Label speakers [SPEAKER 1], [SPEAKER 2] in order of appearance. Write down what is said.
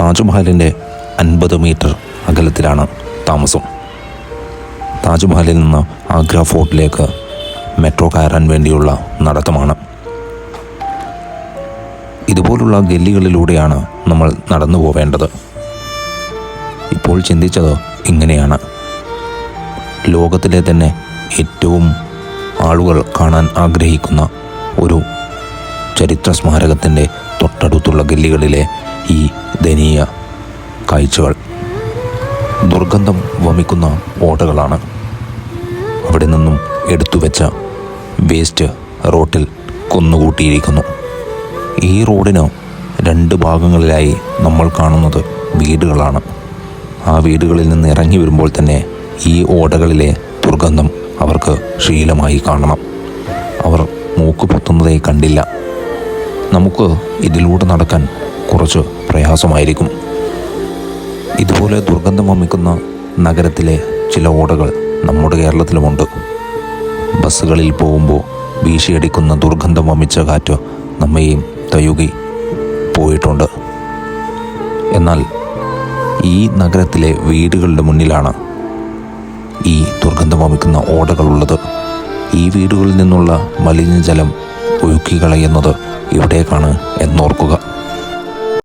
[SPEAKER 1] താജ്മഹലിൻ്റെ 50 metre അകലത്തിലാണ് താമസം. താജ്മഹലിൽ നിന്ന് Agra ഫോർട്ടിലേക്ക് metro കയറാൻ വേണ്ടിയുള്ള നടത്തമാണ്. ഇതുപോലുള്ള ഗല്ലികളിലൂടെയാണ് നമ്മൾ നടന്നു പോവേണ്ടത്. ഇപ്പോൾ ചിന്തിച്ചത് ഇങ്ങനെയാണ്: ലോകത്തിലെ തന്നെ ഏറ്റവും ആളുകൾ കാണാൻ ആഗ്രഹിക്കുന്ന ഒരു ചരിത്ര സ്മാരകത്തിൻ്റെ തൊട്ടടുത്തുള്ള ഗല്ലികളിലെ ഈ ദയനീയ കാഴ്ചകൾ. ദുർഗന്ധം വമിക്കുന്ന ഓടകളാണ്. അവിടെ നിന്നും എടുത്തുവെച്ച വേസ്റ്റ് റോട്ടിൽ കുന്നുകൂട്ടിയിരിക്കുന്നു. ഈ റോഡിന് 2 ഭാഗങ്ങളിലായി നമ്മൾ കാണുന്നത് വീടുകളാണ്. ആ വീടുകളിൽ നിന്ന് ഇറങ്ങി വരുമ്പോൾ തന്നെ ഈ ഓടകളിലെ ദുർഗന്ധം അവർക്ക് ശീലമായി കാണണം. അവർ മൂക്ക് പൊത്തുന്നതേ കണ്ടില്ല. നമുക്ക് ഇതിലൂടെ നടക്കാൻ കുറച്ച് പ്രയാസമായിരിക്കും. ഇതുപോലെ ദുർഗന്ധം വമിക്കുന്ന നഗരത്തിലെ ചില ഓടകൾ നമ്മുടെ കേരളത്തിലുമുണ്ട്. ബസ്സുകളിൽ പോകുമ്പോൾ വീശിയടിക്കുന്ന ദുർഗന്ധം വമിച്ച കാറ്റ് നമ്മയും തഴുകി പോയിട്ടുണ്ട്. എന്നാൽ ഈ നഗരത്തിലെ വീടുകളുടെ മുന്നിലാണ് ഈ ദുർഗന്ധം വമിക്കുന്ന ഓടകളുള്ളത്. ഈ വീടുകളിൽ നിന്നുള്ള മലിനജലം ഒഴുക്കിക്കളയുന്നത് ഇവിടേക്കാണ് എന്നോർക്കുക.